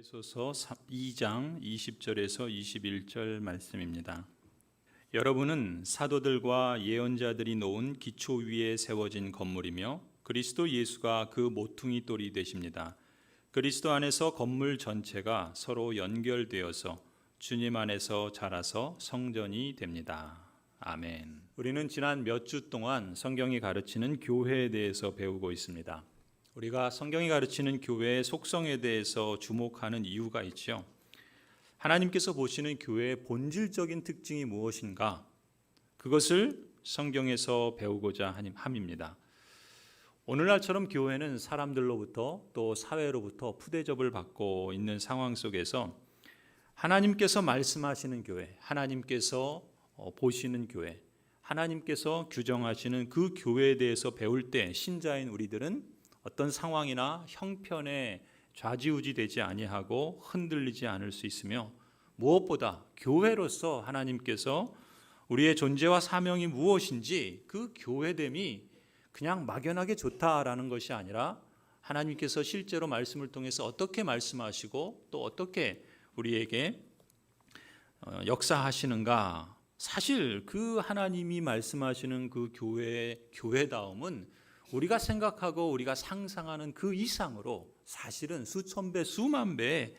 에베소서 2장 20절에서 21절 말씀입니다. 여러분은 사도들과 예언자들이 놓은 기초 위에 세워진 건물이며 그리스도 예수가 그 모퉁이 돌이 되십니다. 그리스도 안에서 건물 전체가 서로 연결되어서 주님 안에서 자라서 성전이 됩니다. 아멘. 우리는 지난 몇 주 동안 성경이 가르치는 교회에 대해서 배우고 있습니다. 우리가 성경이 가르치는 교회의 속성에 대해서 주목하는 이유가 있죠. 하나님께서 보시는 교회의 본질적인 특징이 무엇인가? 그것을 성경에서 배우고자 함입니다. 오늘날처럼 교회는 사람들로부터 또 사회로부터 푸대접을 받고 있는 상황 속에서 하나님께서 말씀하시는 교회, 하나님께서 보시는 교회, 하나님께서 규정하시는 그 교회에 대해서 배울 때 신자인 우리들은 어떤 상황이나 형편에 좌지우지되지 아니하고 흔들리지 않을 수 있으며, 무엇보다 교회로서 하나님께서 우리의 존재와 사명이 무엇인지 그 교회됨이 그냥 막연하게 좋다라는 것이 아니라 하나님께서 실제로 말씀을 통해서 어떻게 말씀하시고 또 어떻게 우리에게 역사하시는가, 사실 그 하나님이 말씀하시는 그 교회의 교회다움은 우리가 생각하고 우리가 상상하는 그 이상으로 사실은 수천 배, 수만 배의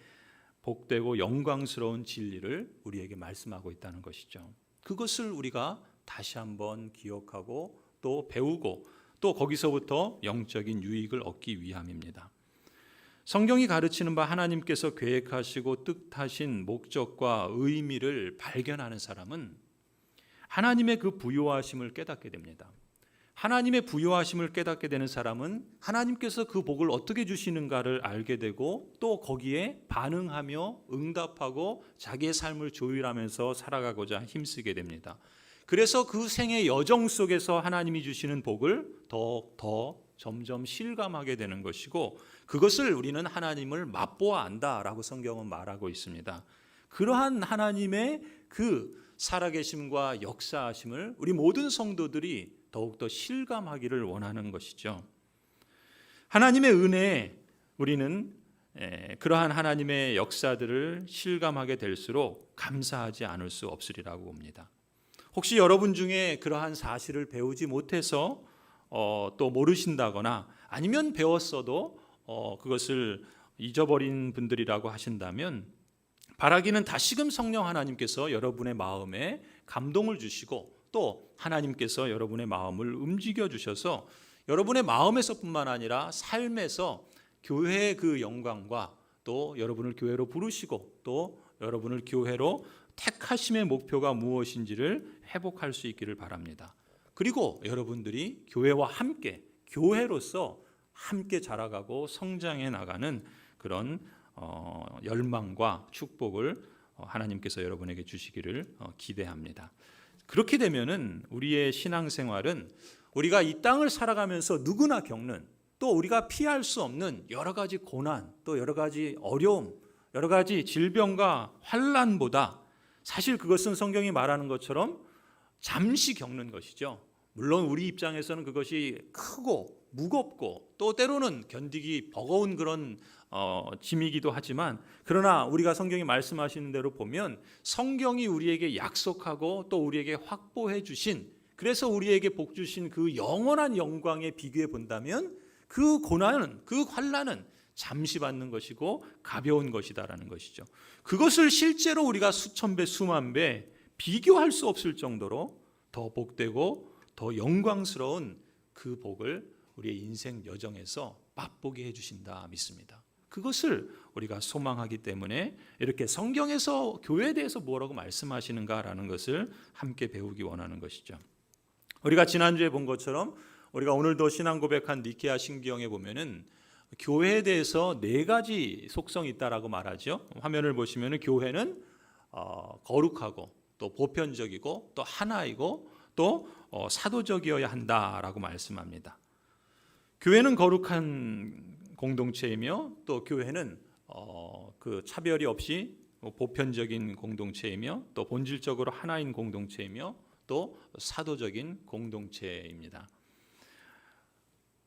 복되고 영광스러운 진리를 우리에게 말씀하고 있다는 것이죠. 그것을 우리가 다시 한번 기억하고 또 배우고 또 거기서부터 영적인 유익을 얻기 위함입니다. 성경이 가르치는 바 하나님께서 계획하시고 뜻하신 목적과 의미를 발견하는 사람은 하나님의 그 부요하심을 깨닫게 됩니다. 하나님의 부요하심을 깨닫게 되는 사람은 하나님께서 그 복을 어떻게 주시는가를 알게 되고 또 거기에 반응하며 응답하고 자기의 삶을 조율하면서 살아가고자 힘쓰게 됩니다. 그래서 그 생의 여정 속에서 하나님이 주시는 복을 더 점점 실감하게 되는 것이고, 그것을 우리는 하나님을 맛보아 안다라고 성경은 말하고 있습니다. 그러한 하나님의 그 살아계심과 역사하심을 우리 모든 성도들이 더욱더 실감하기를 원하는 것이죠. 하나님의 은혜에 우리는 그러한 하나님의 역사들을 실감하게 될수록 감사하지 않을 수 없으리라고 봅니다. 혹시 여러분 중에 그러한 사실을 배우지 못해서 또 모르신다거나 아니면 배웠어도 그것을 잊어버린 분들이라고 하신다면, 바라기는 다시금 성령 하나님께서 여러분의 마음에 감동을 주시고 또 하나님께서 여러분의 마음을 움직여 주셔서 여러분의 마음에서뿐만 아니라 삶에서 교회의 그 영광과 또 여러분을 교회로 부르시고 또 여러분을 교회로 택하심의 목표가 무엇인지를 회복할 수 있기를 바랍니다. 그리고 여러분들이 교회와 함께 교회로서 함께 자라가고 성장해 나가는 그런 열망과 축복을 하나님께서 여러분에게 주시기를 기대합니다. 그렇게 되면은 우리의 신앙생활은 우리가 이 땅을 살아가면서 누구나 겪는 또 우리가 피할 수 없는 여러 가지 고난, 또 여러 가지 어려움, 여러 가지 질병과 환난보다 사실 그것은 성경이 말하는 것처럼 잠시 겪는 것이죠. 물론 우리 입장에서는 그것이 크고 무겁고 또 때로는 견디기 버거운 그런 짐이기도 하지만, 그러나 우리가 성경이 말씀하시는 대로 보면 성경이 우리에게 약속하고 또 우리에게 확보해 주신, 그래서 우리에게 복 주신 그 영원한 영광에 비교해 본다면 그 고난은, 그 환난은 잠시 받는 것이고 가벼운 것이다라는 것이죠. 그것을 실제로 우리가 수천 배, 수만 배 비교할 수 없을 정도로 더 복되고 더 영광스러운 그 복을 우리의 인생 여정에서 맛보게 해주신다 믿습니다. 그것을 우리가 소망하기 때문에 이렇게 성경에서 교회에 대해서 뭐라고 말씀하시는가라는 것을 함께 배우기 원하는 것이죠. 우리가 지난주에 본 것처럼 우리가 오늘도 신앙 고백한 니케아 신기형에 보면은 교회에 대해서 4가지 속성이 있다라고 말하죠. 화면을 보시면은 교회는 거룩하고 또 보편적이고 또 하나이고 또 사도적이어야 한다라고 말씀합니다. 교회는 거룩한 공동체이며 또 교회는 그 차별이 없이 보편적인 공동체이며 또 본질적으로 하나인 공동체이며 또 사도적인 공동체입니다.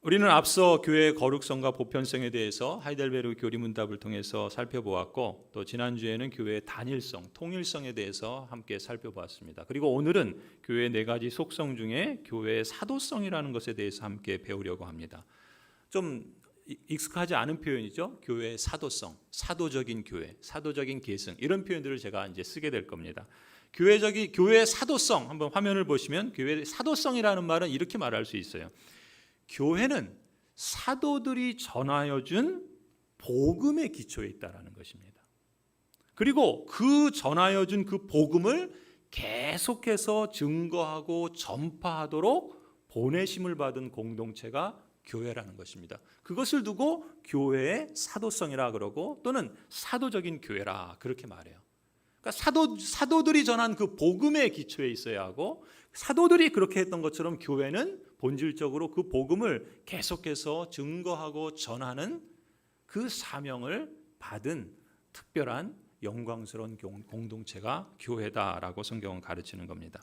우리는 앞서 교회의 거룩성과 보편성에 대해서 하이델베르그 교리문답을 통해서 살펴보았고, 또 지난주에는 교회의 단일성, 통일성에 대해서 함께 살펴보았습니다. 그리고 오늘은 교회의 4가지 속성 중에 교회의 사도성이라는 것에 대해서 함께 배우려고 합니다. 좀 익숙하지 않은 표현이죠. 교회의 사도성, 사도적인 교회, 사도적인 계승, 이런 표현들을 제가 이제 쓰게 될 겁니다. 교회의 사도성, 한번 화면을 보시면 교회의 사도성이라는 말은 이렇게 말할 수 있어요. 교회는 사도들이 전하여 준 복음의 기초에 있다라는 것입니다. 그리고 그 전하여 준 그 복음을 계속해서 증거하고 전파하도록 보내심을 받은 공동체가 교회라는 것입니다. 그것을 두고 교회의 사도성이라 그러고, 또는 사도적인 교회라 그렇게 말해요. 그러니까 사도들이 전한 그 복음의 기초에 있어야 하고, 사도들이 그렇게 했던 것처럼 교회는 본질적으로 그 복음을 계속해서 증거하고 전하는 그 사명을 받은 특별한 영광스러운 공동체가 교회다라고 성경은 가르치는 겁니다.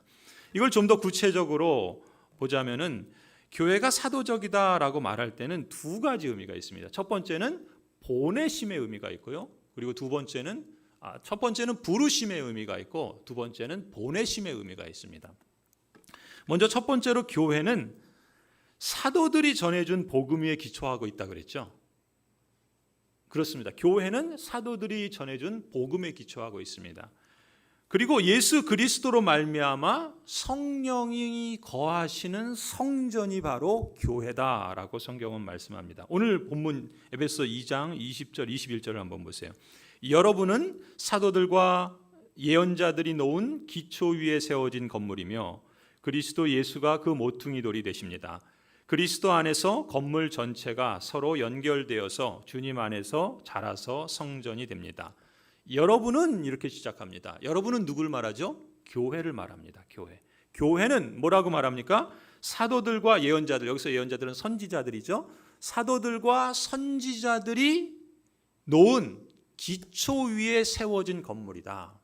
이걸 좀 더 구체적으로 보자면은 교회가 사도적이다라고 말할 때는 2가지 의미가 있습니다. 첫 번째는 보내심의 의미가 있고요. 그리고 첫 번째는 부르심의 의미가 있고, 두 번째는 보내심의 의미가 있습니다. 먼저 첫 번째로 교회는 사도들이 전해준 복음 위에 기초하고 있다 그랬죠. 그렇습니다. 교회는 사도들이 전해준 복음에 기초하고 있습니다. 그리고 예수 그리스도로 말미암아 성령이 거하시는 성전이 바로 교회다라고 성경은 말씀합니다. 오늘 본문 에베소 2장 20절 21절을 한번 보세요. 여러분은 사도들과 예언자들이 놓은 기초 위에 세워진 건물이며 그리스도 예수가 그 모퉁이 돌이 되십니다. 그리스도 안에서 건물 전체가 서로 연결되어서 주님 안에서 자라서 성전이 됩니다. 여러분은 이렇게 시작합니다. 여러분은 누굴 말하죠? 교회를 말합니다. 교회는 뭐라고 말합니까? 사도들과 예언자들, 여기서 예언자들은 선지자들이죠. 사도들과 선지자들이 놓은 기초 위에 세워진 건물이다.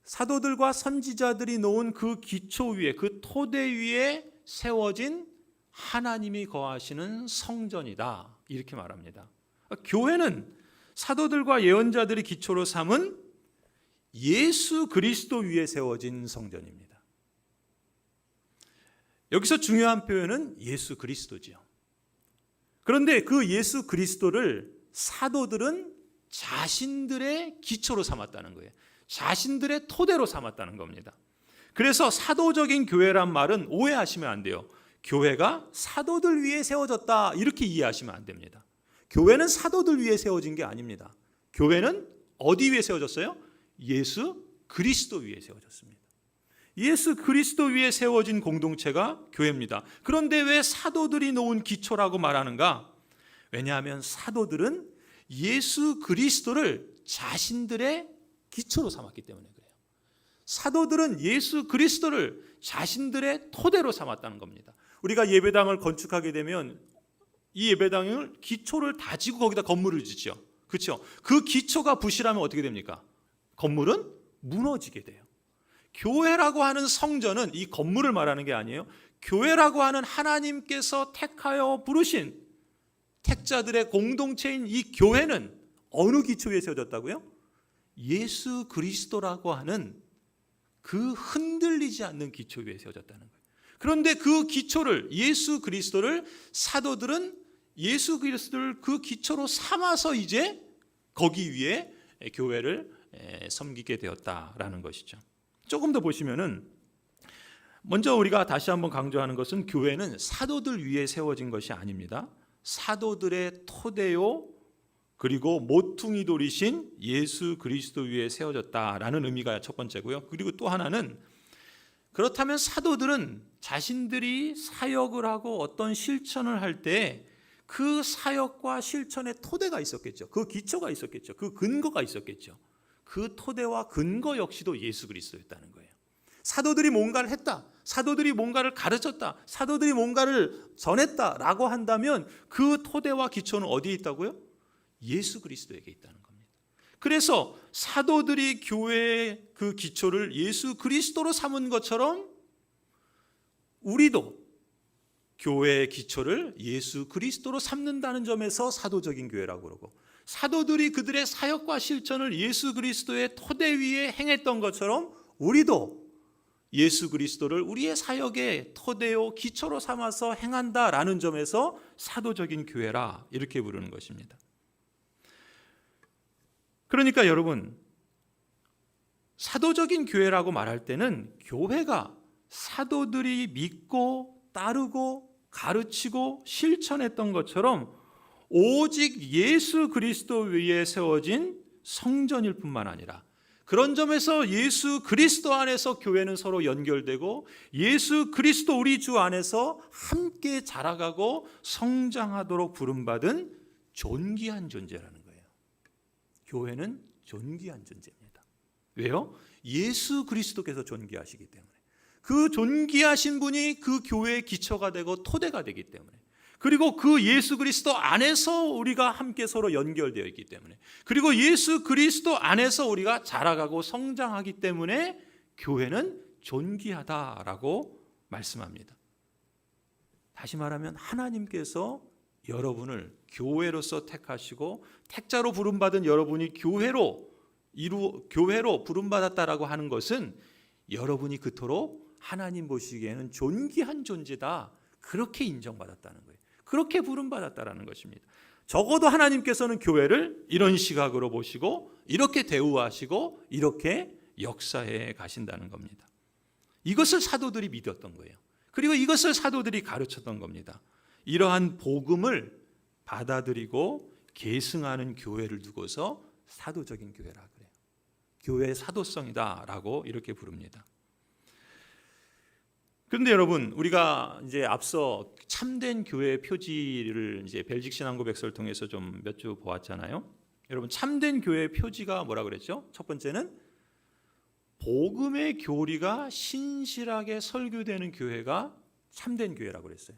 사도들과 선지자들이 놓은 그 기초 위에, 그 토대 위에 세워진 하나님이 거하시는 성전이다, 이렇게 말합니다. 교회는 사도들과 예언자들이 기초로 삼은 예수 그리스도 위에 세워진 성전입니다. 여기서 중요한 표현은 예수 그리스도지요. 그런데 그 예수 그리스도를 사도들은 자신들의 기초로 삼았다는 거예요. 자신들의 토대로 삼았다는 겁니다. 그래서 사도적인 교회란 말은 오해하시면 안 돼요. 교회가 사도들 위에 세워졌다, 이렇게 이해하시면 안 됩니다. 교회는 사도들 위에 세워진 게 아닙니다. 교회는 어디 위에 세워졌어요? 예수 그리스도 위에 세워졌습니다. 예수 그리스도 위에 세워진 공동체가 교회입니다. 그런데 왜 사도들이 놓은 기초라고 말하는가? 왜냐하면 사도들은 예수 그리스도를 자신들의 기초로 삼았기 때문에 그래요. 사도들은 예수 그리스도를 자신들의 토대로 삼았다는 겁니다. 우리가 예배당을 건축하게 되면 이 예배당을 기초를 다지고 거기다 건물을 짓죠. 그렇죠? 그 기초가 부실하면 어떻게 됩니까? 건물은 무너지게 돼요. 교회라고 하는 성전은 이 건물을 말하는 게 아니에요. 교회라고 하는 하나님께서 택하여 부르신 택자들의 공동체인 이 교회는 어느 기초에 세워졌다고요? 예수 그리스도라고 하는 그 흔들리지 않는 기초 위에 세워졌다는 거예요. 그런데 그 기초를, 예수 그리스도를 사도들은 예수 그리스도를 그 기초로 삼아서 이제 거기 위에 교회를 섬기게 되었다라는 것이죠. 조금 더 보시면은, 먼저 우리가 다시 한번 강조하는 것은 교회는 사도들 위에 세워진 것이 아닙니다. 사도들의 토대요, 그리고 모퉁이 돌이신 예수 그리스도 위에 세워졌다라는 의미가 첫 번째고요. 그리고 또 하나는, 그렇다면 사도들은 자신들이 사역을 하고 어떤 실천을 할 때 그 사역과 실천의 토대가 있었겠죠. 그 기초가 있었겠죠. 그 근거가 있었겠죠. 그 토대와 근거 역시도 예수 그리스도였다는 거예요. 사도들이 뭔가를 했다, 사도들이 뭔가를 가르쳤다, 사도들이 뭔가를 전했다라고 한다면 그 토대와 기초는 어디에 있다고요? 예수 그리스도에게 있다는 겁니다. 그래서 사도들이 교회의 그 기초를 예수 그리스도로 삼은 것처럼 우리도 교회의 기초를 예수 그리스도로 삼는다는 점에서 사도적인 교회라고 그러고, 사도들이 그들의 사역과 실천을 예수 그리스도의 토대 위에 행했던 것처럼 우리도 예수 그리스도를 우리의 사역의 토대요 기초로 삼아서 행한다라는 점에서 사도적인 교회라 이렇게 부르는 것입니다. 그러니까 여러분, 사도적인 교회라고 말할 때는 교회가 사도들이 믿고 따르고 가르치고 실천했던 것처럼 오직 예수 그리스도 위에 세워진 성전일 뿐만 아니라, 그런 점에서 예수 그리스도 안에서 교회는 서로 연결되고 예수 그리스도 우리 주 안에서 함께 자라가고 성장하도록 부름받은 존귀한 존재라는 거예요. 교회는 존귀한 존재입니다. 왜요? 예수 그리스도께서 존귀하시기 때문에. 그 존귀하신 분이 그 교회의 기초가 되고 토대가 되기 때문에, 그리고 그 예수 그리스도 안에서 우리가 함께 서로 연결되어 있기 때문에, 그리고 예수 그리스도 안에서 우리가 자라가고 성장하기 때문에 교회는 존귀하다라고 말씀합니다. 다시 말하면 하나님께서 여러분을 교회로서 택하시고 택자로 부름받은 여러분이 교회로 부름받았다라고 하는 것은 여러분이 그토록 하나님 보시기에는 존귀한 존재다, 그렇게 인정받았다는 거예요. 그렇게 부름받았다라는 것입니다. 적어도 하나님께서는 교회를 이런 시각으로 보시고 이렇게 대우하시고 이렇게 역사해 가신다는 겁니다. 이것을 사도들이 믿었던 거예요. 그리고 이것을 사도들이 가르쳤던 겁니다. 이러한 복음을 받아들이고 계승하는 교회를 두고서 사도적인 교회라 그래요. 교회의 사도성이다라고 이렇게 부릅니다. 그런데 여러분, 우리가 이제 앞서 참된 교회의 표지를 이제 벨직 신앙고 백서를 통해서 좀 몇 주 보았잖아요. 여러분, 참된 교회의 표지가 뭐라 그랬죠? 첫 번째는 복음의 교리가 신실하게 설교되는 교회가 참된 교회라고 그랬어요.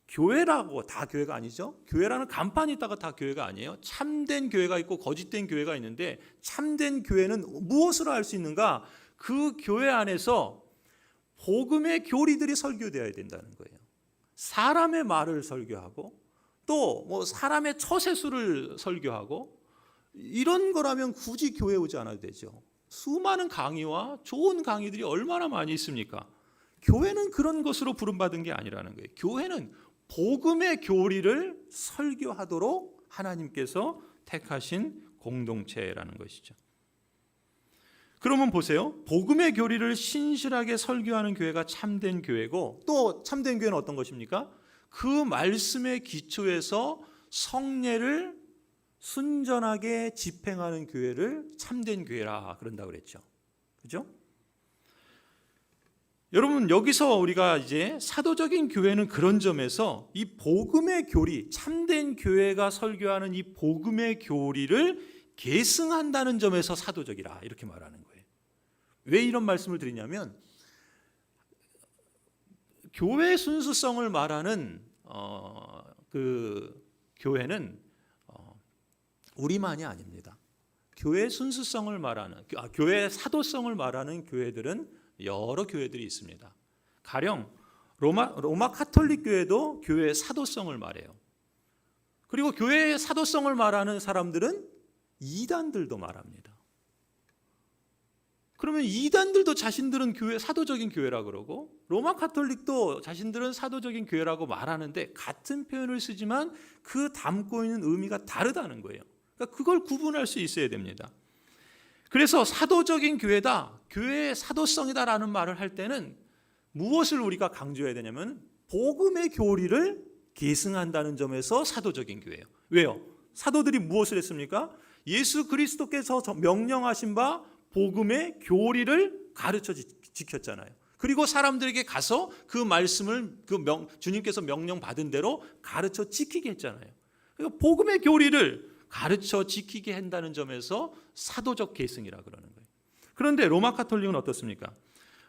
교회라고 다 교회가 아니죠. 교회라는 간판이 있다가 다 교회가 아니에요. 참된 교회가 있고 거짓된 교회가 있는데, 참된 교회는 무엇으로 할 수 있는가? 그 교회 안에서 복음의 교리들이 설교되어야 된다는 거예요. 사람의 말을 설교하고 또 뭐 사람의 처세술을 설교하고, 이런 거라면 굳이 교회 오지 않아도 되죠. 수많은 강의와 좋은 강의들이 얼마나 많이 있습니까? 교회는 그런 것으로 부름받은 게 아니라는 거예요. 교회는 복음의 교리를 설교하도록 하나님께서 택하신 공동체라는 것이죠. 그러면 보세요. 복음의 교리를 신실하게 설교하는 교회가 참된 교회고, 또 참된 교회는 어떤 것입니까? 그 말씀의 기초에서 성례를 순전하게 집행하는 교회를 참된 교회라 그런다고 그랬죠. 그죠? 여러분, 여기서 우리가 이제 사도적인 교회는 그런 점에서 이 복음의 교리, 참된 교회가 설교하는 이 복음의 교리를 계승한다는 점에서 사도적이라 이렇게 말하는 거예요. 왜 이런 말씀을 드리냐면, 교회의 순수성을 말하는 그 교회는 우리만이 아닙니다. 교회의 순수성을 말하는, 교회의 사도성을 말하는 교회들은 여러 교회들이 있습니다. 가령 로마 카톨릭 교회도 교회의 사도성을 말해요. 그리고 교회의 사도성을 말하는 사람들은 이단들도 말합니다. 그러면 이단들도 자신들은 교회, 사도적인 교회라고 그러고, 로마 카톨릭도 자신들은 사도적인 교회라고 말하는데 같은 표현을 쓰지만 그 담고 있는 의미가 다르다는 거예요. 그러니까 그걸 구분할 수 있어야 됩니다. 그래서 사도적인 교회다, 교회의 사도성이다라는 말을 할 때는 무엇을 우리가 강조해야 되냐면 복음의 교리를 계승한다는 점에서 사도적인 교회예요. 왜요? 사도들이 무엇을 했습니까? 예수 그리스도께서 명령하신 바 복음의 교리를 가르쳐 지켰잖아요. 그리고 사람들에게 가서 그 말씀을 주님께서 명령받은 대로 가르쳐 지키게 했잖아요. 그러니까 복음의 교리를 가르쳐 지키게 한다는 점에서 사도적 계승이라 그러는 거예요. 그런데 로마 카톨릭은 어떻습니까?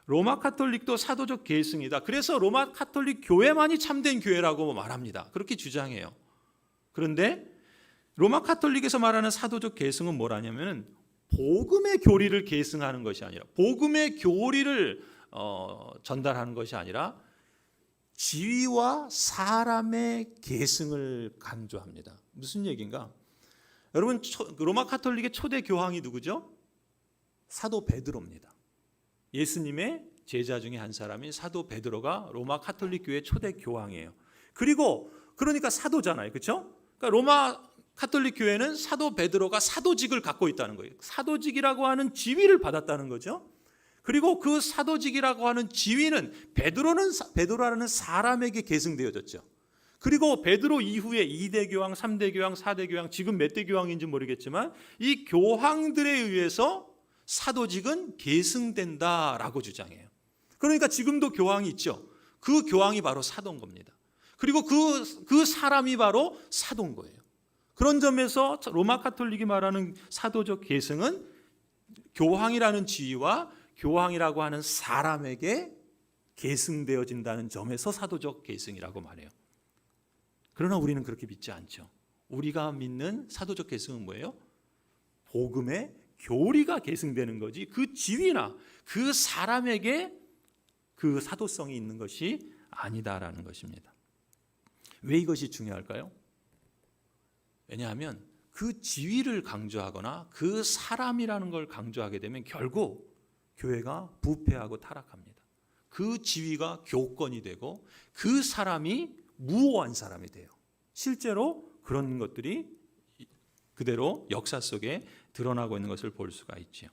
로마 카톨릭도 사도적 계승이다. 그래서 로마 카톨릭 교회만이 참된 교회라고 말합니다. 그렇게 주장해요. 그런데 로마 카톨릭에서 말하는 사도적 계승은 뭐라냐면은 복음의 교리를 계승하는 것이 아니라, 복음의 교리를 전달하는 것이 아니라 지위와 사람의 계승을 강조합니다. 무슨 얘기인가? 여러분, 로마 카톨릭의 초대 교황이 누구죠? 사도 베드로입니다. 예수님의 제자 중에 한 사람인 사도 베드로가 로마 카톨릭 교회 초대 교황이에요. 그리고 그러니까 사도잖아요. 그렇죠? 그러니까 로마 카톨릭 교회는 사도 베드로가 사도직을 갖고 있다는 거예요. 사도직이라고 하는 지위를 받았다는 거죠. 그리고 그 사도직이라고 하는 지위는 베드로라는 사람에게 계승되어졌죠. 그리고 베드로 이후에 2대 교황, 3대 교황, 4대 교황, 지금 몇 대 교황인지 모르겠지만 이 교황들에 의해서 사도직은 계승된다라고 주장해요. 그러니까 지금도 교황이 있죠. 그 교황이 바로 사도인 겁니다. 그리고 그 사람이 바로 사도인 거예요. 그런 점에서 로마 카톨릭이 말하는 사도적 계승은 교황이라는 지위와 교황이라고 하는 사람에게 계승되어진다는 점에서 사도적 계승이라고 말해요. 그러나 우리는 그렇게 믿지 않죠. 우리가 믿는 사도적 계승은 뭐예요? 복음의 교리가 계승되는 거지 그 지위나 그 사람에게 그 사도성이 있는 것이 아니다라는 것입니다. 왜 이것이 중요할까요? 왜냐하면 그 지위를 강조하거나 그 사람이라는 걸 강조하게 되면 결국 교회가 부패하고 타락합니다. 그 지위가 교권이 되고 그 사람이 무오한 사람이 돼요. 실제로 그런 것들이 그대로 역사 속에 드러나고 있는 것을 볼 수가 있죠.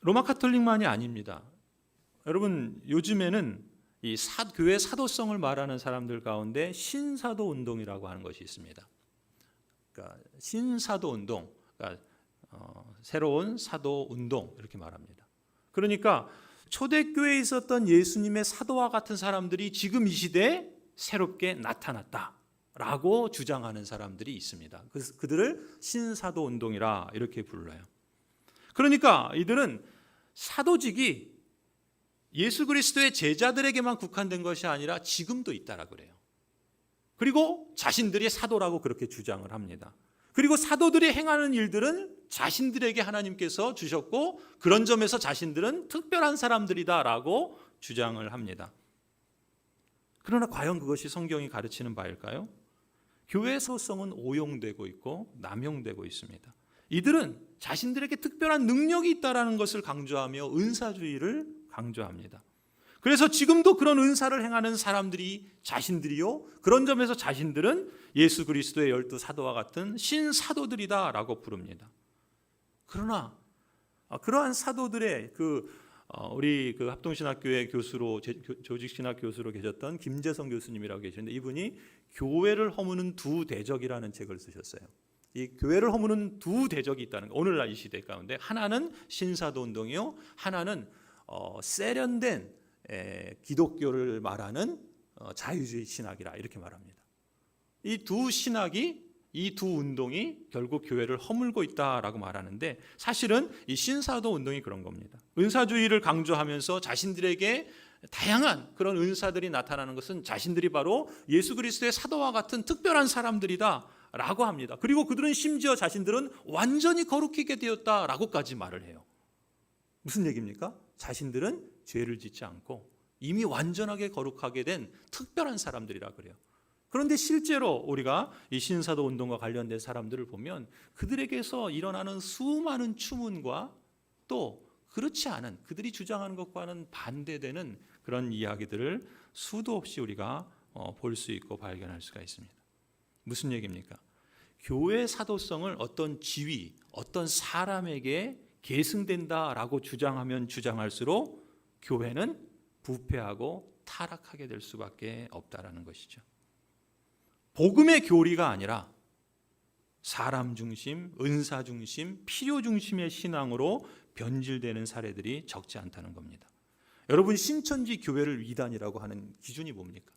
로마 카톨릭만이 아닙니다. 여러분, 요즘에는 이 교회 사도성을 말하는 사람들 가운데 신사도 운동이라고 하는 것이 있습니다. 그러니까 신사도 운동, 그러니까 새로운 사도 운동 이렇게 말합니다. 그러니까 초대교회에 있었던 예수님의 사도와 같은 사람들이 지금 이 시대에 새롭게 나타났다라고 주장하는 사람들이 있습니다. 그들을 신사도 운동이라 이렇게 불러요. 그러니까 이들은 사도직이 예수 그리스도의 제자들에게만 국한된 것이 아니라 지금도 있다라 그래요. 그리고 자신들이 사도라고 그렇게 주장을 합니다. 그리고 사도들이 행하는 일들은 자신들에게 하나님께서 주셨고 그런 점에서 자신들은 특별한 사람들이다라고 주장을 합니다. 그러나 과연 그것이 성경이 가르치는 바일까요? 교회의 사도성은 오용되고 있고 남용되고 있습니다. 이들은 자신들에게 특별한 능력이 있다는 것을 강조하며 은사주의를 강조합니다. 그래서 지금도 그런 은사를 행하는 사람들이 자신들이요, 그런 점에서 자신들은 예수 그리스도의 12 사도와 같은 신사도들이다라고 부릅니다. 그러나 그러한 사도들의 우리 합동신학교의 교수로 조직신학 교수로 계셨던 김재성 교수님이라고 계시는데 이분이 교회를 허무는 두 대적이라는 책을 쓰셨어요. 이 교회를 허무는 두 대적이 있다는 거. 오늘날 이 시대 가운데 하나는 신사도 운동이요, 하나는 세련된 기독교를 말하는 자유주의 신학이라 이렇게 말합니다. 이 두 신학이, 이 두 운동이 결국 교회를 허물고 있다라고 말하는데 사실은 이 신사도 운동이 그런 겁니다. 은사주의를 강조하면서 자신들에게 다양한 그런 은사들이 나타나는 것은 자신들이 바로 예수 그리스도의 사도와 같은 특별한 사람들이다라고 합니다. 그리고 그들은 심지어 자신들은 완전히 거룩하게 되었다라고까지 말을 해요. 무슨 얘기입니까? 자신들은 죄를 짓지 않고 이미 완전하게 거룩하게 된 특별한 사람들이라 그래요. 그런데 실제로 우리가 이 신사도 운동과 관련된 사람들을 보면 그들에게서 일어나는 수많은 추문과 또 그렇지 않은 그들이 주장하는 것과는 반대되는 그런 이야기들을 수도 없이 우리가 볼 수 있고 발견할 수가 있습니다. 무슨 얘기입니까? 교회 사도성을 어떤 지위, 어떤 사람에게 계승된다라고 주장하면 주장할수록 교회는 부패하고 타락하게 될 수밖에 없다라는 것이죠. 복음의 교리가 아니라 사람 중심, 은사 중심, 필요 중심의 신앙으로 변질되는 사례들이 적지 않다는 겁니다. 여러분, 신천지 교회를 이단이라고 하는 기준이 뭡니까?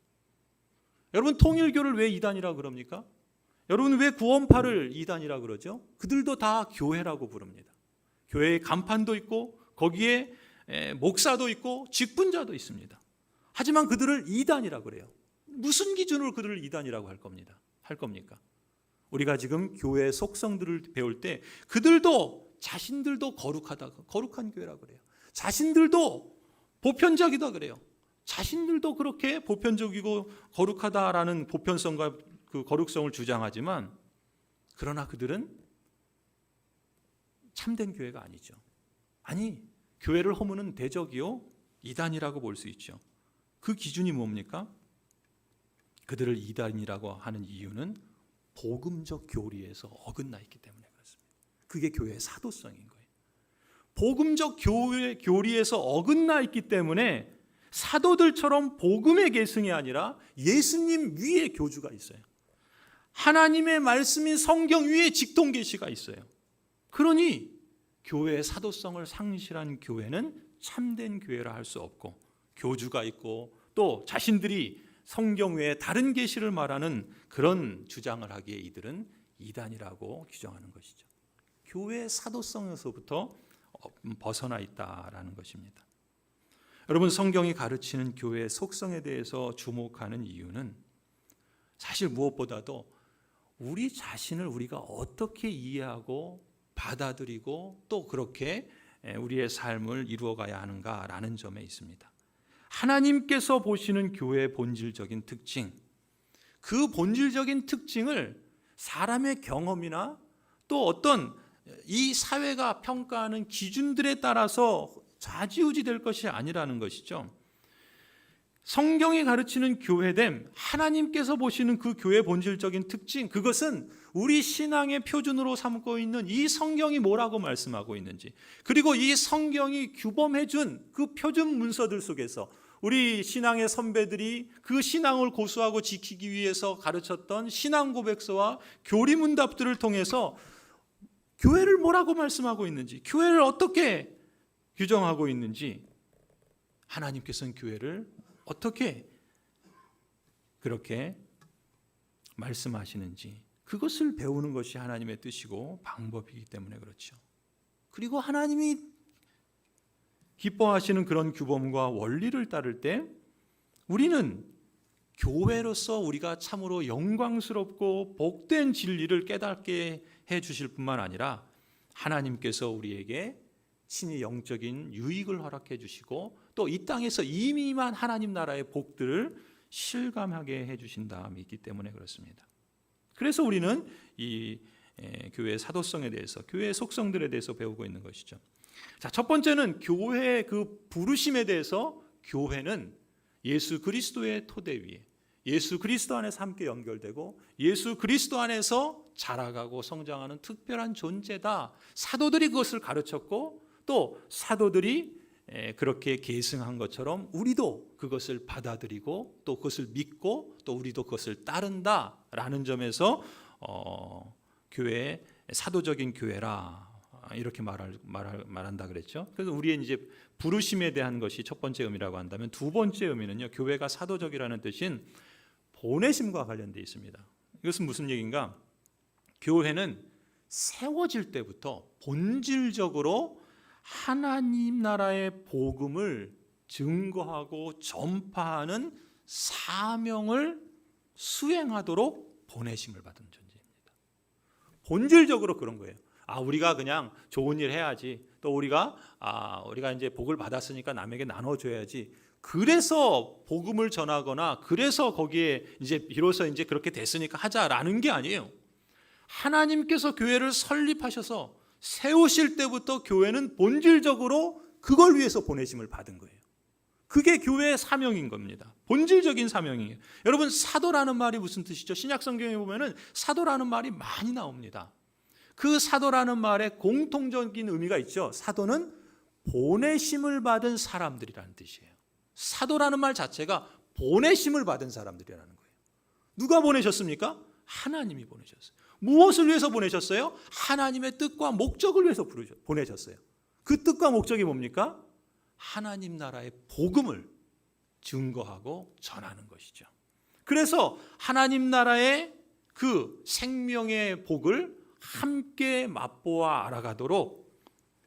여러분, 통일교를 왜 이단이라고 그럽니까? 여러분, 왜 구원파를 이단이라고 그러죠? 그들도 다 교회라고 부릅니다. 교회에 간판도 있고 거기에 목사도 있고 직분자도 있습니다. 하지만 그들을 이단이라고 그래요. 무슨 기준으로 그들을 이단이라고 할 겁니까? 우리가 지금 교회의 속성들을 배울 때 그들도 자신들도 거룩한 교회라고 그래요. 자신들도 보편적이다 그래요. 자신들도 그렇게 보편적이고 거룩하다라는 보편성과 그 거룩성을 주장하지만 그러나 그들은 참된 교회가 아니죠. 아니, 교회를 허무는 대적이요 이단이라고 볼 수 있죠. 그 기준이 뭡니까? 그들을 이단이라고 하는 이유는 복음적 교리에서 어긋나 있기 때문에 그렇습니다. 그게 교회의 사도성인 거예요. 복음적 교리에서 어긋나 있기 때문에 사도들처럼 복음의 계승이 아니라 예수님 위에 교주가 있어요. 하나님의 말씀인 성경 위에 직통 계시가 있어요. 그러니 교회의 사도성을 상실한 교회는 참된 교회라 할 수 없고, 교주가 있고 또 자신들이 성경 외에 다른 계시를 말하는 그런 주장을 하기에 이들은 이단이라고 규정하는 것이죠. 교회의 사도성에서부터 벗어나 있다라는 것입니다. 여러분, 성경이 가르치는 교회의 속성에 대해서 주목하는 이유는 사실 무엇보다도 우리 자신을 우리가 어떻게 이해하고 받아들이고 또 그렇게 우리의 삶을 이루어가야 하는가라는 점에 있습니다. 하나님께서 보시는 교회의 본질적인 특징, 그 본질적인 특징을 사람의 경험이나 또 어떤 이 사회가 평가하는 기준들에 따라서 좌지우지 될 것이 아니라는 것이죠. 성경이 가르치는 교회됨, 하나님께서 보시는 그 교회의 본질적인 특징, 그것은 우리 신앙의 표준으로 삼고 있는 이 성경이 뭐라고 말씀하고 있는지, 그리고 이 성경이 규범해 준 그 표준 문서들 속에서 우리 신앙의 선배들이 그 신앙을 고수하고 지키기 위해서 가르쳤던 신앙 고백서와 교리문답들을 통해서 교회를 뭐라고 말씀하고 있는지, 교회를 어떻게 규정하고 있는지, 하나님께서는 교회를 어떻게 그렇게 말씀하시는지 그것을 배우는 것이 하나님의 뜻이고 방법이기 때문에 그렇죠. 그리고 하나님이 기뻐하시는 그런 규범과 원리를 따를 때 우리는 교회로서 우리가 참으로 영광스럽고 복된 진리를 깨닫게 해 주실 뿐만 아니라 하나님께서 우리에게 친히 영적인 유익을 허락해 주시고 또 이 땅에서 이미만 하나님 나라의 복들을 실감하게 해 주신다 믿기 때문에 그렇습니다. 그래서 우리는 이 교회의 사도성에 대해서, 교회의 속성들에 대해서 배우고 있는 것이죠. 자, 첫 번째는 교회의 그 부르심에 대해서. 교회는 예수 그리스도의 토대 위에 예수 그리스도 안에서 함께 연결되고 예수 그리스도 안에서 자라가고 성장하는 특별한 존재다. 사도들이 그것을 가르쳤고 또 사도들이 그렇게 계승한 것처럼 우리도 그것을 받아들이고 또 그것을 믿고 또 우리도 그것을 따른다라는 점에서 교회 사도적인 교회라 이렇게 말한다 그랬죠. 그래서 우리의 이제 부르심에 대한 것이 첫 번째 의미라고 한다면, 두 번째 의미는요, 교회가 사도적이라는 뜻인 보내심과 관련되어 있습니다. 이것은 무슨 얘기인가? 교회는 세워질 때부터 본질적으로 하나님 나라의 복음을 증거하고 전파하는 사명을 수행하도록 보내심을 받은 존재입니다. 본질적으로 그런 거예요. 우리가 그냥 좋은 일 해야지. 또 우리가 이제 복을 받았으니까 남에게 나눠줘야지. 그래서 복음을 전하거나 그래서 거기에 이제 비로소 이제 그렇게 됐으니까 하자라는 게 아니에요. 하나님께서 교회를 설립하셔서 세우실 때부터 교회는 본질적으로 그걸 위해서 보내심을 받은 거예요. 그게 교회의 사명인 겁니다. 본질적인 사명이에요. 여러분, 사도라는 말이 무슨 뜻이죠? 신약 성경에 보면은 사도라는 말이 많이 나옵니다. 그 사도라는 말에 공통적인 의미가 있죠. 사도는 보내심을 받은 사람들이라는 뜻이에요. 사도라는 말 자체가 보내심을 받은 사람들이라는 거예요. 누가 보내셨습니까? 하나님이 보내셨어요. 무엇을 위해서 보내셨어요? 하나님의 뜻과 목적을 위해서 보내셨어요. 그 뜻과 목적이 뭡니까? 하나님 나라의 복음을 증거하고 전하는 것이죠. 그래서 하나님 나라의 그 생명의 복을 함께 맛보아 알아가도록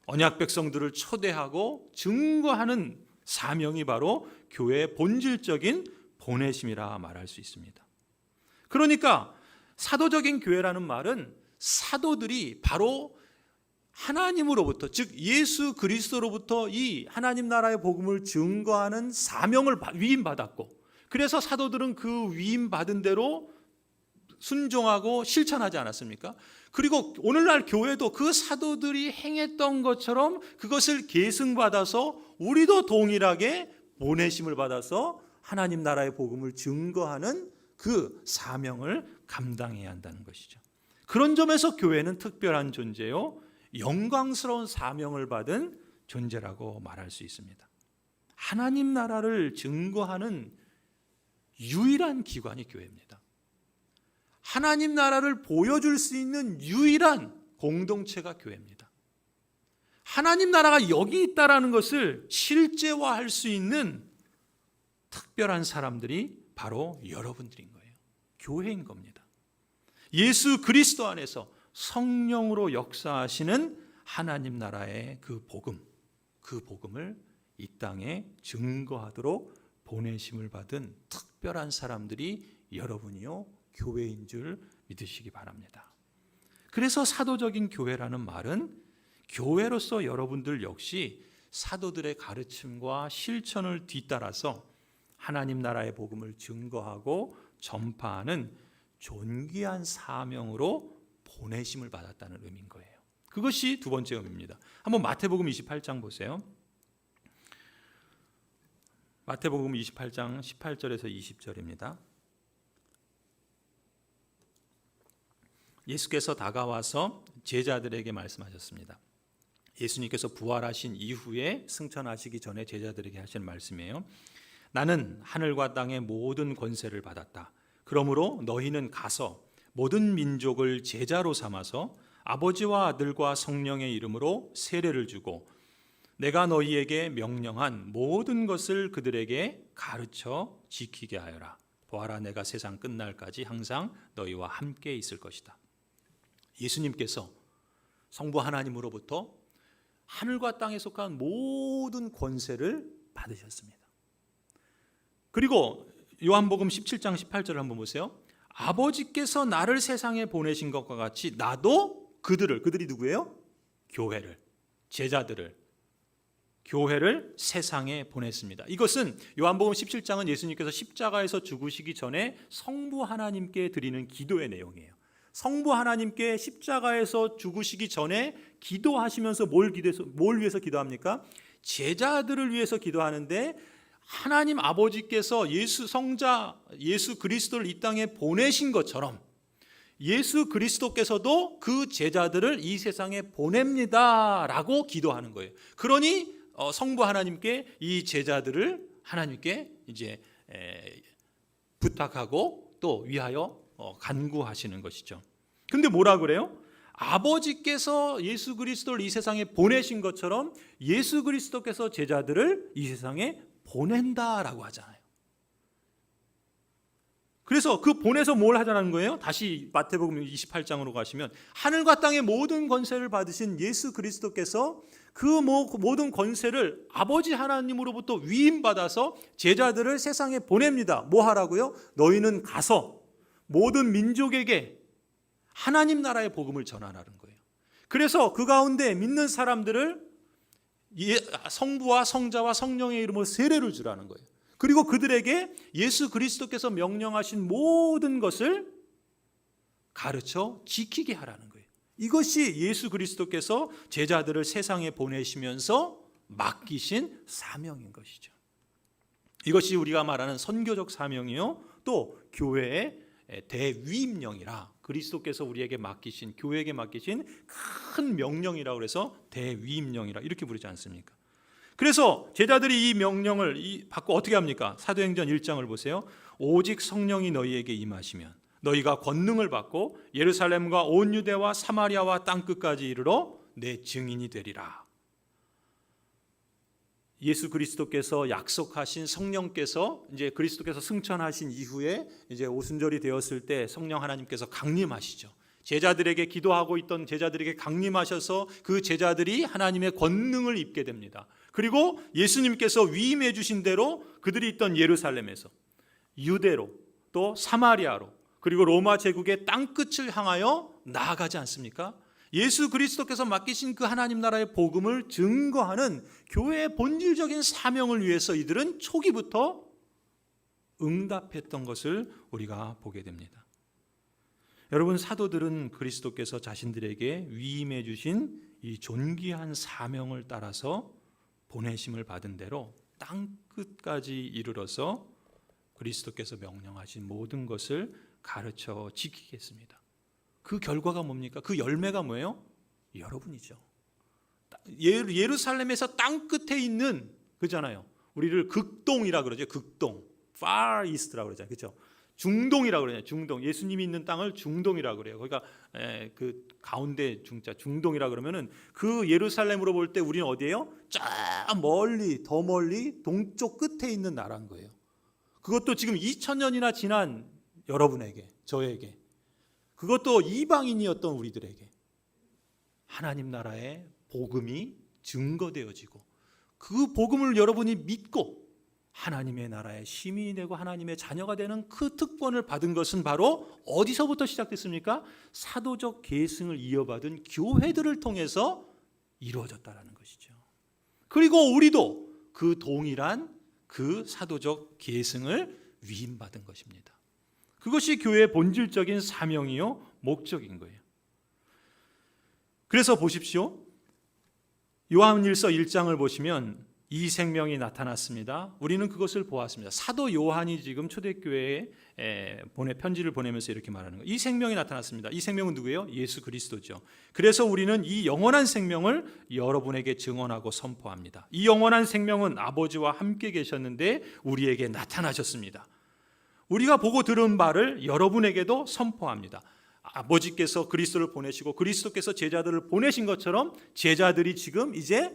언약 백성들을 초대하고 증거하는 사명이 바로 교회의 본질적인 보내심이라 말할 수 있습니다. 그러니까 사도적인 교회라는 말은 사도들이 바로 하나님으로부터, 즉 예수 그리스도로부터 이 하나님 나라의 복음을 증거하는 사명을 위임받았고, 그래서 사도들은 그 위임받은 대로 순종하고 실천하지 않았습니까? 그리고 오늘날 교회도 그 사도들이 행했던 것처럼 그것을 계승받아서 우리도 동일하게 보내심을 받아서 하나님 나라의 복음을 증거하는 그 사명을 감당해야 한다는 것이죠. 그런 점에서 교회는 특별한 존재요, 영광스러운 사명을 받은 존재라고 말할 수 있습니다. 하나님 나라를 증거하는 유일한 기관이 교회입니다. 하나님 나라를 보여줄 수 있는 유일한 공동체가 교회입니다. 하나님 나라가 여기 있다라는 것을 실제화할 수 있는 특별한 사람들이 바로 여러분들인 거예요. 교회인 겁니다. 예수 그리스도 안에서 성령으로 역사하시는 하나님 나라의 그 복음을 이 땅에 증거하도록 보내심을 받은 특별한 사람들이 여러분이요, 교회인 줄 믿으시기 바랍니다. 그래서 사도적인 교회라는 말은 교회로서 여러분들 역시 사도들의 가르침과 실천을 뒤따라서 하나님 나라의 복음을 증거하고 전파하는 존귀한 사명으로 보내심을 받았다는 의미인 거예요. 그것이 두 번째 의미입니다. 한번 마태복음 28장 보세요. 마태복음 28장 18절에서 20절입니다. 예수께서 다가와서 제자들에게 말씀하셨습니다. 예수님께서 부활하신 이후에 승천하시기 전에 제자들에게 하신 말씀이에요. 나는 하늘과 땅의 모든 권세를 받았다. 그러므로 너희는 가서 모든 민족을 제자로 삼아서 아버지와 아들과 성령의 이름으로 세례를 주고 내가 너희에게 명령한 모든 것을 그들에게 가르쳐 지키게 하여라. 보아라, 내가 세상 끝날까지 항상 너희와 함께 있을 것이다. 예수님께서 성부 하나님으로부터 하늘과 땅에 속한 모든 권세를 받으셨습니다. 그리고 요한복음 17장 18절을 한번 보세요. 아버지께서 나를 세상에 보내신 것과 같이 나도 그들이 누구예요? 교회를, 제자들을, 교회를 세상에 보냈습니다. 이것은 요한복음 17장은 예수님께서 십자가에서 죽으시기 전에 성부 하나님께 드리는 기도의 내용이에요. 성부 하나님께 십자가에서 죽으시기 전에 기도하시면서 뭘 위해서 기도합니까? 제자들을 위해서 기도하는데, 하나님 아버지께서 성자 예수 그리스도를 이 땅에 보내신 것처럼 예수 그리스도께서도 그 제자들을 이 세상에 보냅니다라고 기도하는 거예요. 그러니 성부 하나님께 이 제자들을 하나님께 이제 부탁하고 또 위하여 간구하시는 것이죠. 근데 뭐라 그래요? 아버지께서 예수 그리스도를 이 세상에 보내신 것처럼 예수 그리스도께서 제자들을 이 세상에 보낸다라고 하잖아요. 그래서 그 보내서 뭘 하자는 거예요? 다시 마태복음 28장으로 가시면 하늘과 땅의 모든 권세를 받으신 예수 그리스도께서 그 모든 권세를 아버지 하나님으로부터 위임받아서 제자들을 세상에 보냅니다. 뭐 하라고요? 너희는 가서 모든 민족에게 하나님 나라의 복음을 전하라는 거예요. 그래서 그 가운데 믿는 사람들을 성부와 성자와 성령의 이름으로 세례를 주라는 거예요. 그리고 그들에게 예수 그리스도께서 명령하신 모든 것을 가르쳐 지키게 하라는 거예요. 이것이 예수 그리스도께서 제자들을 세상에 보내시면서 맡기신 사명인 것이죠. 이것이 우리가 말하는 선교적 사명이요, 또 교회의 대위임령이라, 그리스도께서 우리에게 맡기신, 교회에게 맡기신 큰 명령이라고 해서 대위임령이라 이렇게 부르지 않습니까? 그래서 제자들이 이 명령을 받고 어떻게 합니까? 사도행전 1장을 보세요. 오직 성령이 너희에게 임하시면 너희가 권능을 받고 예루살렘과 온 유대와 사마리아와 땅끝까지 이르러 내 증인이 되리라. 예수 그리스도께서 약속하신 성령께서 이제 그리스도께서 승천하신 이후에 이제 오순절이 되었을 때 성령 하나님께서 강림하시죠. 제자들에게 기도하고 있던 제자들에게 강림하셔서 그 제자들이 하나님의 권능을 입게 됩니다. 그리고 예수님께서 위임해 주신 대로 그들이 있던 예루살렘에서 유대로 또 사마리아로 그리고 로마 제국의 땅끝을 향하여 나아가지 않습니까? 예수 그리스도께서 맡기신 그 하나님 나라의 복음을 증거하는 교회의 본질적인 사명을 위해서 이들은 초기부터 응답했던 것을 우리가 보게 됩니다. 여러분, 사도들은 그리스도께서 자신들에게 위임해 주신 이 존귀한 사명을 따라서 보내심을 받은 대로 땅 끝까지 이르러서 그리스도께서 명령하신 모든 것을 가르쳐 지키겠습니다. 그 결과가 뭡니까? 그 열매가 뭐예요? 여러분이죠. 예루살렘에서 땅 끝에 있는 그잖아요. 우리를 극동이라 그러죠. 극동, far east라고 그러잖아요. 그렇죠? 중동이라고 그러잖아요. 중동. 예수님이 있는 땅을 중동이라고 그래요. 그러니까 그 가운데 중자 중동이라 그러면은 그 예루살렘으로 볼 때 우리는 어디예요? 쫙 멀리, 더 멀리 동쪽 끝에 있는 나라인 거예요. 그것도 지금 2000년이나 지난 여러분에게, 저에게, 그것도 이방인이었던 우리들에게 하나님 나라의 복음이 증거되어지고 그 복음을 여러분이 믿고 하나님의 나라의 시민이 되고 하나님의 자녀가 되는 그 특권을 받은 것은 바로 어디서부터 시작됐습니까? 사도적 계승을 이어받은 교회들을 통해서 이루어졌다는 것이죠. 그리고 우리도 그 동일한 그 사도적 계승을 위임받은 것입니다. 그것이 교회의 본질적인 사명이요 목적인 거예요. 그래서 보십시오. 요한일서 1장을 보시면 이 생명이 나타났습니다. 우리는 그것을 보았습니다. 사도 요한이 지금 초대교회에 편지를 보내면서 이렇게 말하는 거예요. 이 생명이 나타났습니다. 이 생명은 누구예요? 예수 그리스도죠. 그래서 우리는 이 영원한 생명을 여러분에게 증언하고 선포합니다. 이 영원한 생명은 아버지와 함께 계셨는데 우리에게 나타나셨습니다. 우리가 보고 들은 바를 여러분에게도 선포합니다. 아버지께서 그리스도를 보내시고 그리스도께서 제자들을 보내신 것처럼 제자들이 지금 이제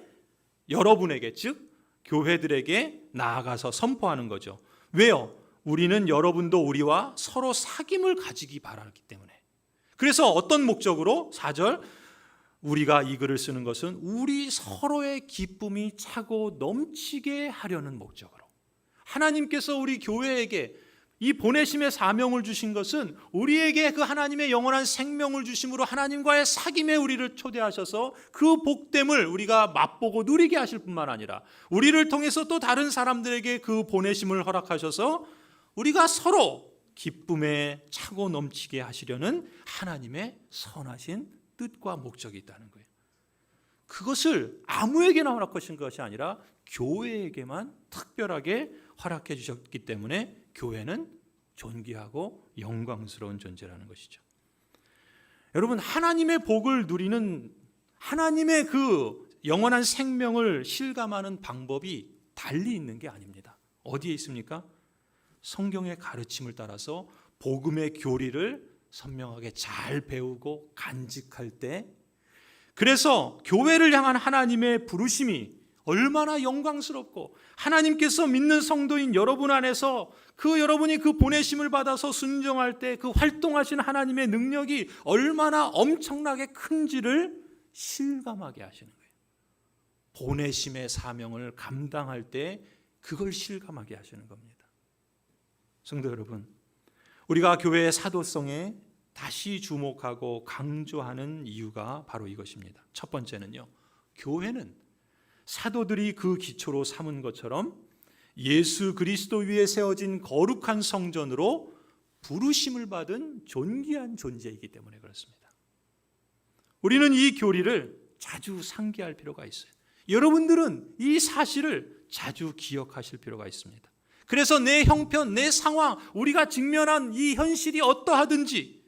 여러분에게, 즉 교회들에게 나아가서 선포하는 거죠. 왜요? 우리는 여러분도 우리와 서로 사귐을 가지기 바라기 때문에. 그래서 어떤 목적으로? 4절, 우리가 이 글을 쓰는 것은 우리 서로의 기쁨이 차고 넘치게 하려는 목적으로. 하나님께서 우리 교회에게 이 보내심의 사명을 주신 것은 우리에게 그 하나님의 영원한 생명을 주심으로 하나님과의 사귐에 우리를 초대하셔서 그 복됨을 우리가 맛보고 누리게 하실 뿐만 아니라 우리를 통해서 또 다른 사람들에게 그 보내심을 허락하셔서 우리가 서로 기쁨에 차고 넘치게 하시려는 하나님의 선하신 뜻과 목적이 있다는 거예요. 그것을 아무에게나 허락하신 것이 아니라 교회에게만 특별하게 허락해 주셨기 때문에 교회는 존귀하고 영광스러운 존재라는 것이죠. 여러분, 하나님의 복을 누리는 하나님의 그 영원한 생명을 실감하는 방법이 달리 있는 게 아닙니다. 어디에 있습니까? 성경의 가르침을 따라서 복음의 교리를 선명하게 잘 배우고 간직할 때, 그래서 교회를 향한 하나님의 부르심이 얼마나 영광스럽고 하나님께서 믿는 성도인 여러분 안에서 그 여러분이 그 보내심을 받아서 순종할 때 그 활동하신 하나님의 능력이 얼마나 엄청나게 큰지를 실감하게 하시는 거예요. 보내심의 사명을 감당할 때 그걸 실감하게 하시는 겁니다. 성도 여러분, 우리가 교회의 사도성에 다시 주목하고 강조하는 이유가 바로 이것입니다. 첫 번째는요, 교회는 사도들이 그 기초로 삼은 것처럼 예수 그리스도 위에 세워진 거룩한 성전으로 부르심을 받은 존귀한 존재이기 때문에 그렇습니다. 우리는 이 교리를 자주 상기할 필요가 있어요. 여러분들은 이 사실을 자주 기억하실 필요가 있습니다. 그래서 내 형편, 내 상황, 우리가 직면한 이 현실이 어떠하든지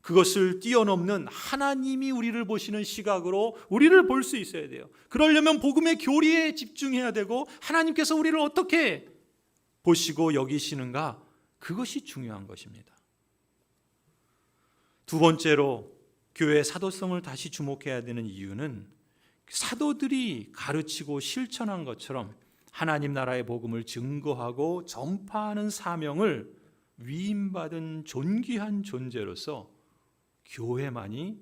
그것을 뛰어넘는 하나님이 우리를 보시는 시각으로 우리를 볼 수 있어야 돼요. 그러려면 복음의 교리에 집중해야 되고 하나님께서 우리를 어떻게 보시고 여기시는가, 그것이 중요한 것입니다. 두 번째로 교회의 사도성을 다시 주목해야 되는 이유는 사도들이 가르치고 실천한 것처럼 하나님 나라의 복음을 증거하고 전파하는 사명을 위임받은 존귀한 존재로서 교회만이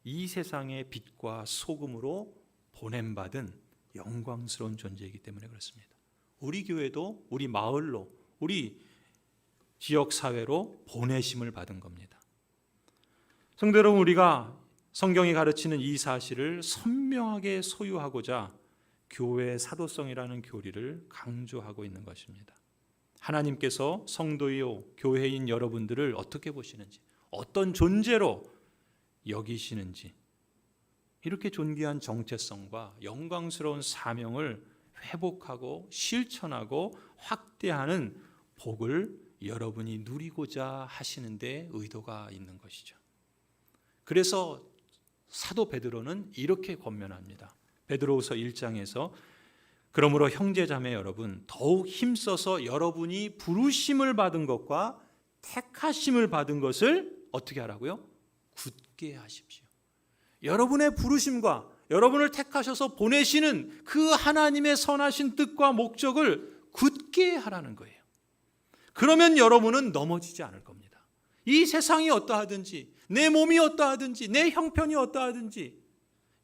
이 세상의 빛과 소금으로 보냄받은 영광스러운 존재이기 때문에 그렇습니다. 우리 교회도 우리 마을로, 우리 지역사회로 보내심을 받은 겁니다. 성도 여러분, 우리가 성경이 가르치는 이 사실을 선명하게 소유하고자 교회의 사도성이라는 교리를 강조하고 있는 것입니다. 하나님께서 성도요 교회인 여러분들을 어떻게 보시는지, 어떤 존재로 여기시는지, 이렇게 존귀한 정체성과 영광스러운 사명을 회복하고 실천하고 확대하는 복을 여러분이 누리고자 하시는데 의도가 있는 것이죠. 그래서 사도 베드로는 이렇게 권면합니다. 베드로후서 1장에서 그러므로 형제자매 여러분, 더욱 힘써서 여러분이 부르심을 받은 것과 택하심을 받은 것을 어떻게 하라고요? 굳게 하십시오. 여러분의 부르심과 여러분을 택하셔서 보내시는 그 하나님의 선하신 뜻과 목적을 굳게 하라는 거예요. 그러면 여러분은 넘어지지 않을 겁니다. 이 세상이 어떠하든지, 내 몸이 어떠하든지, 내 형편이 어떠하든지,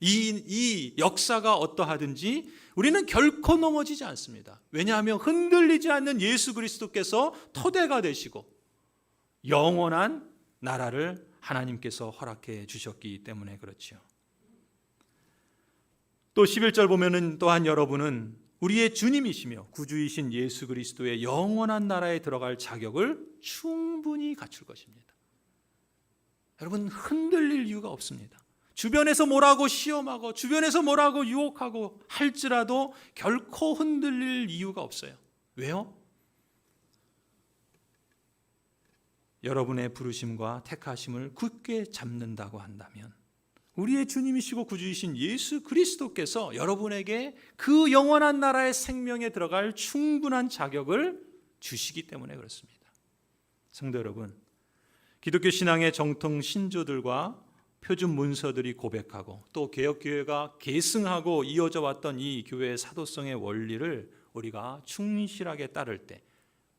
이 역사가 어떠하든지 우리는 결코 넘어지지 않습니다. 왜냐하면 흔들리지 않는 예수 그리스도께서 토대가 되시고 영원한 나라를 하나님께서 허락해 주셨기 때문에 그렇지요. 또 11절 보면은 또한 여러분은 우리의 주님이시며 구주이신 예수 그리스도의 영원한 나라에 들어갈 자격을 충분히 갖출 것입니다. 여러분, 흔들릴 이유가 없습니다. 주변에서 뭐라고 시험하고 주변에서 뭐라고 유혹하고 할지라도 결코 흔들릴 이유가 없어요. 왜요? 여러분의 부르심과 택하심을 굳게 잡는다고 한다면 우리의 주님이시고 구주이신 예수 그리스도께서 여러분에게 그 영원한 나라의 생명에 들어갈 충분한 자격을 주시기 때문에 그렇습니다. 성도 여러분, 기독교 신앙의 정통 신조들과 표준 문서들이 고백하고 또 개혁교회가 계승하고 이어져 왔던 이 교회의 사도성의 원리를 우리가 충실하게 따를 때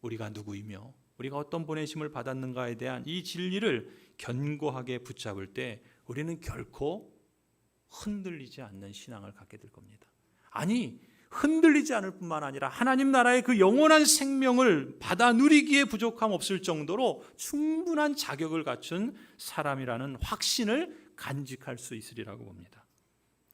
우리가 누구이며 우리가 어떤 보내심을 받았는가에 대한 이 진리를 견고하게 붙잡을 때 우리는 결코 흔들리지 않는 신앙을 갖게 될 겁니다. 아니, 흔들리지 않을 뿐만 아니라 하나님 나라의 그 영원한 생명을 받아 누리기에 부족함 없을 정도로 충분한 자격을 갖춘 사람이라는 확신을 간직할 수 있으리라고 봅니다.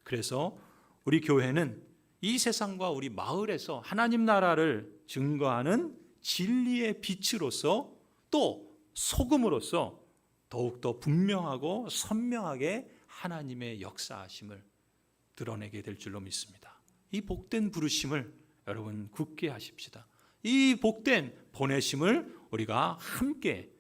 그래서 우리 교회는 이 세상과 우리 마을에서 하나님 나라를 증거하는 진리의 빛으로서 또 소금으로서 더욱더 분명하고 선명하게 하나님의 역사하심을 드러내게 될 줄로 믿습니다. 이 복된 부르심을 여러분 굳게 하십시다. 이 복된 보내심을 우리가 함께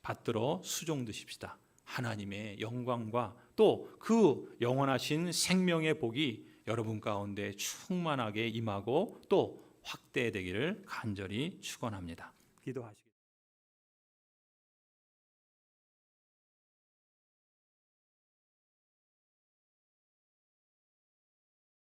받들어 수종드십시다. 하나님의 영광과 또 그 영원하신 생명의 복이 여러분 가운데 충만하게 임하고 또 확대되기를 간절히 축원합니다. 기도하시겠습니다.